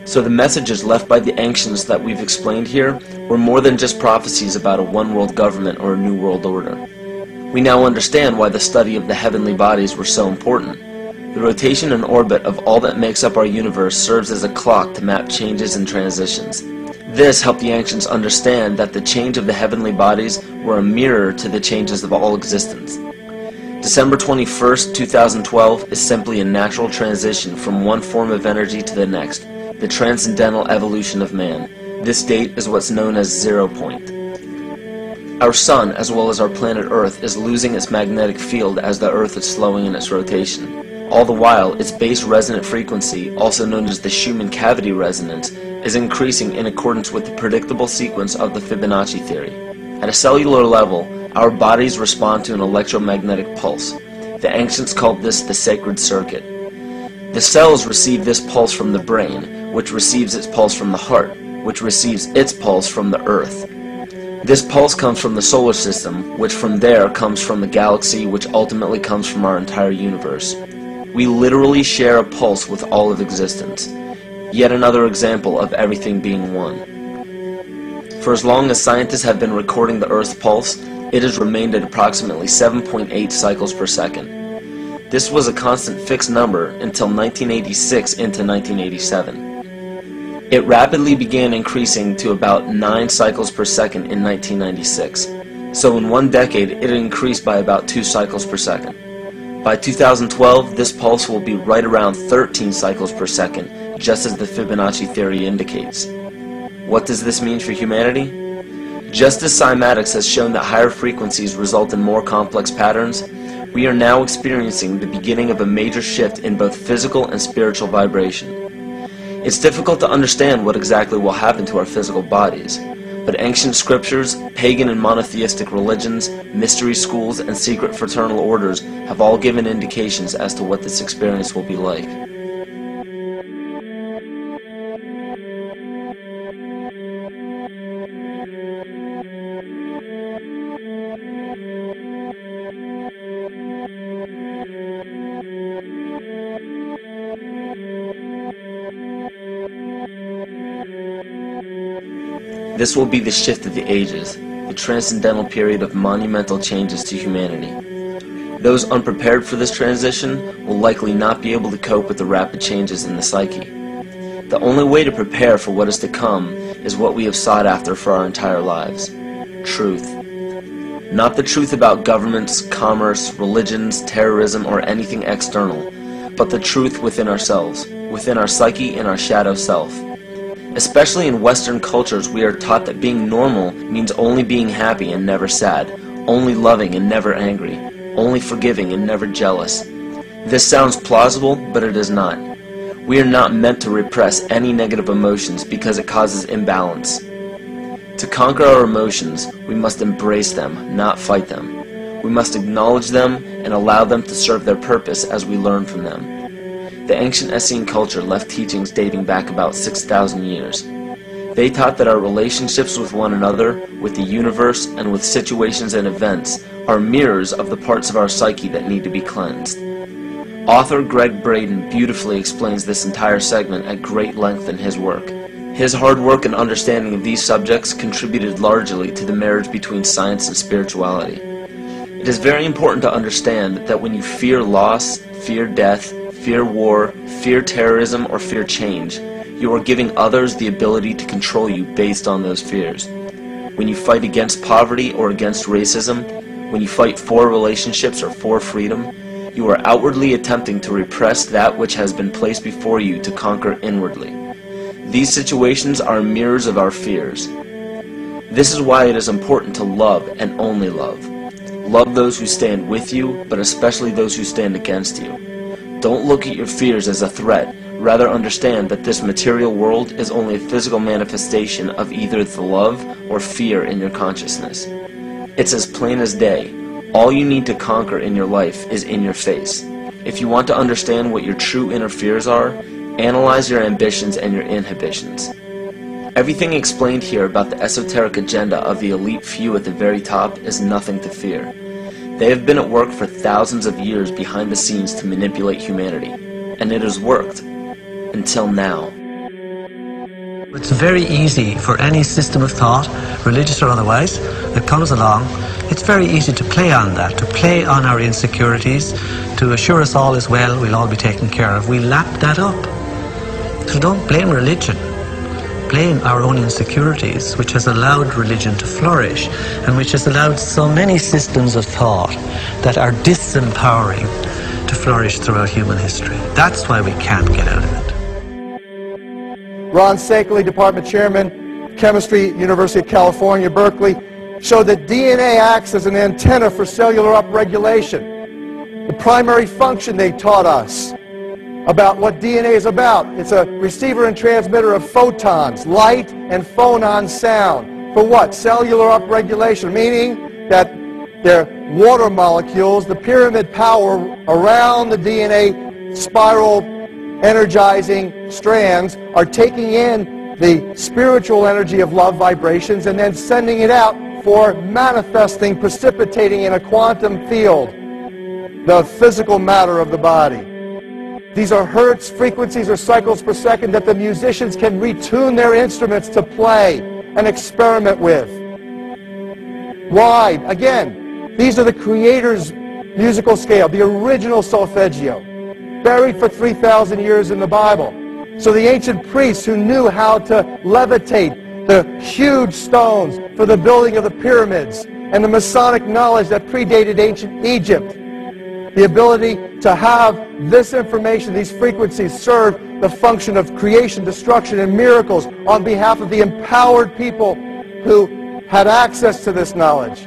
So the messages left by the ancients that we've explained here were more than just prophecies about a one-world government or a new world order. We now understand why the study of the heavenly bodies were so important. The rotation and orbit of all that makes up our universe serves as a clock to map changes and transitions. This helped the ancients understand that the change of the heavenly bodies were a mirror to the changes of all existence. December 21st, 2012 is simply a natural transition from one form of energy to the next, the transcendental evolution of man. This date is what's known as 0 point. Our sun, as well as our planet Earth, is losing its magnetic field as the Earth is slowing in its rotation. All the while, its base resonant frequency, also known as the Schumann cavity resonance, is increasing in accordance with the predictable sequence of the Fibonacci theory. At a cellular level, our bodies respond to an electromagnetic pulse. The ancients called this the sacred circuit. The cells receive this pulse from the brain, which receives its pulse from the heart, which receives its pulse from the earth. This pulse comes from the solar system, which from there comes from the galaxy, which ultimately comes from our entire universe. We literally share a pulse with all of existence. Yet another example of everything being one. For as long as scientists have been recording the Earth's pulse, it has remained at approximately 7.8 cycles per second. This was a constant fixed number until 1986 into 1987. It rapidly began increasing to about 9 cycles per second in 1996. So in one decade, it increased by about 2 cycles per second. By 2012, this pulse will be right around 13 cycles per second, just as the Fibonacci theory indicates. What does this mean for humanity? Just as cymatics has shown that higher frequencies result in more complex patterns, we are now experiencing the beginning of a major shift in both physical and spiritual vibration. It's difficult to understand what exactly will happen to our physical bodies, but ancient scriptures, pagan and monotheistic religions, mystery schools, and secret fraternal orders have all given indications as to what this experience will be like. This will be the shift of the ages, the transcendental period of monumental changes to humanity. Those unprepared for this transition will likely not be able to cope with the rapid changes in the psyche. The only way to prepare for what is to come is what we have sought after for our entire lives: truth. Not the truth about governments, commerce, religions, terrorism, or anything external, but the truth within ourselves, within our psyche and our shadow self. Especially in Western cultures, we are taught that being normal means only being happy and never sad, only loving and never angry, only forgiving and never jealous. This sounds plausible, but it is not. We are not meant to repress any negative emotions because it causes imbalance. To conquer our emotions, we must embrace them, not fight them. We must acknowledge them and allow them to serve their purpose as we learn from them. The ancient Essene culture left teachings dating back about 6,000 years. They taught that our relationships with one another, with the universe, and with situations and events are mirrors of the parts of our psyche that need to be cleansed. Author Greg Braden beautifully explains this entire segment at great length in his work. His hard work and understanding of these subjects contributed largely to the marriage between science and spirituality. It is very important to understand that when you fear loss, fear death, fear war, fear terrorism, or fear change, you are giving others the ability to control you based on those fears. When you fight against poverty or against racism, when you fight for relationships or for freedom, you are outwardly attempting to repress that which has been placed before you to conquer inwardly. These situations are mirrors of our fears. This is why it is important to love and only love. Love those who stand with you, but especially those who stand against you. Don't look at your fears as a threat. Rather understand that this material world is only a physical manifestation of either the love or fear in your consciousness. It's as plain as day. All you need to conquer in your life is in your face. If you want to understand what your true inner fears are, analyze your ambitions and your inhibitions. Everything explained here about the esoteric agenda of the elite few at the very top is nothing to fear. They have been at work for thousands of years behind the scenes to manipulate humanity, and it has worked. Until now. It's very easy for any system of thought, religious or otherwise, that comes along. It's very easy to play on that, to play on our insecurities, to assure us all is well, we'll all be taken care of. We lap that up. So don't blame religion. Blame our own insecurities, which has allowed religion to flourish, and which has allowed so many systems of thought that are disempowering to flourish throughout human history. That's why we can't get out of it. Ron Sakeley, Department Chairman, Chemistry, University of California, Berkeley, showed that DNA acts as an antenna for cellular upregulation. The primary function they taught us about what DNA is about. It's a receiver and transmitter of photons, light and phonon sound. For what? Cellular upregulation, meaning that their water molecules, the pyramid power around the DNA spiral energizing strands, are taking in the spiritual energy of love vibrations and then sending it out for manifesting, precipitating in a quantum field the physical matter of the body. These are hertz, frequencies, or cycles per second that the musicians can retune their instruments to play and experiment with. Why? Again, these are the Creator's musical scale, the original solfeggio, buried for 3,000 years in the Bible. So the ancient priests who knew how to levitate the huge stones for the building of the pyramids, and the Masonic knowledge that predated ancient Egypt, the ability to have this information, these frequencies, serve the function of creation, destruction, and miracles on behalf of the empowered people who had access to this knowledge.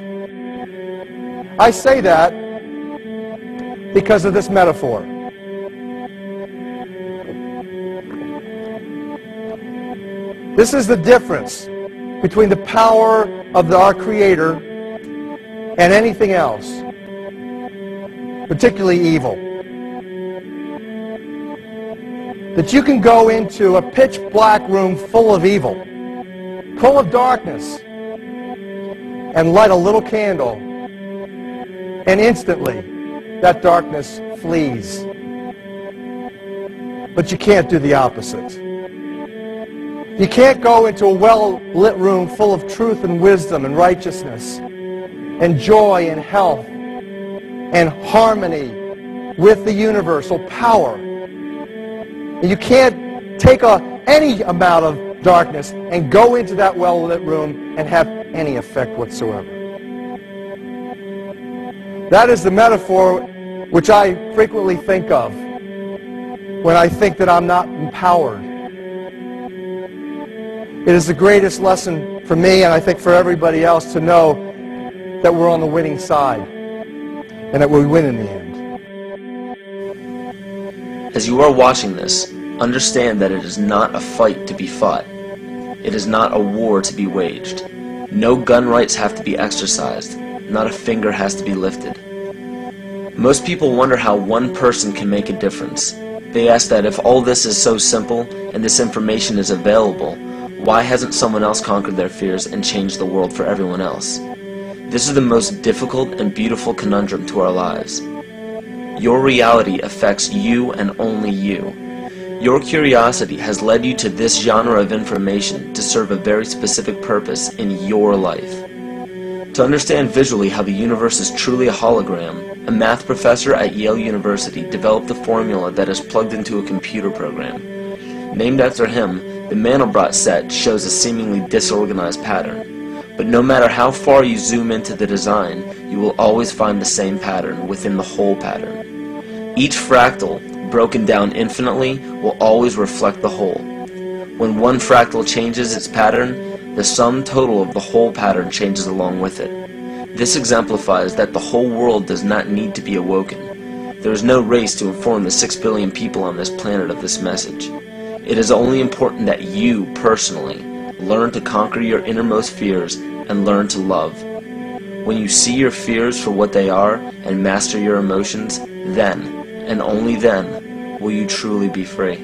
I say that because of this metaphor. This is the difference between the power of our Creator and anything else, particularly evil. That you can go into a pitch black room full of evil, full of darkness, and light a little candle, and instantly that darkness flees. But you can't do the opposite. You can't go into a well-lit room full of truth and wisdom and righteousness and joy and health and harmony with the universal power. And you can't take any amount of darkness and go into that well-lit room and have any effect whatsoever. That is the metaphor which I frequently think of when I think that I'm not empowered. It is the greatest lesson for me, and I think for everybody else, to know that we're on the winning side and that we win in the end. As you are watching this, understand that it is not a fight to be fought. It is not a war to be waged. No gun rights have to be exercised. Not a finger has to be lifted. Most people wonder how one person can make a difference. They ask that if all this is so simple and this information is available, why hasn't someone else conquered their fears and changed the world for everyone else? This is the most difficult and beautiful conundrum to our lives. Your reality affects you and only you. Your curiosity has led you to this genre of information to serve a very specific purpose in your life. To understand visually how the universe is truly a hologram, a math professor at Yale University developed a formula that is plugged into a computer program. Named after him, the Mandelbrot set shows a seemingly disorganized pattern. But no matter how far you zoom into the design, you will always find the same pattern within the whole pattern. Each fractal, broken down infinitely, will always reflect the whole. When one fractal changes its pattern, the sum total of the whole pattern changes along with it. This exemplifies that the whole world does not need to be awoken. There is no race to inform the 6 billion people on this planet of this message. It is only important that you, personally, learn to conquer your innermost fears and learn to love. When you see your fears for what they are and master your emotions, then, and only then, will you truly be free.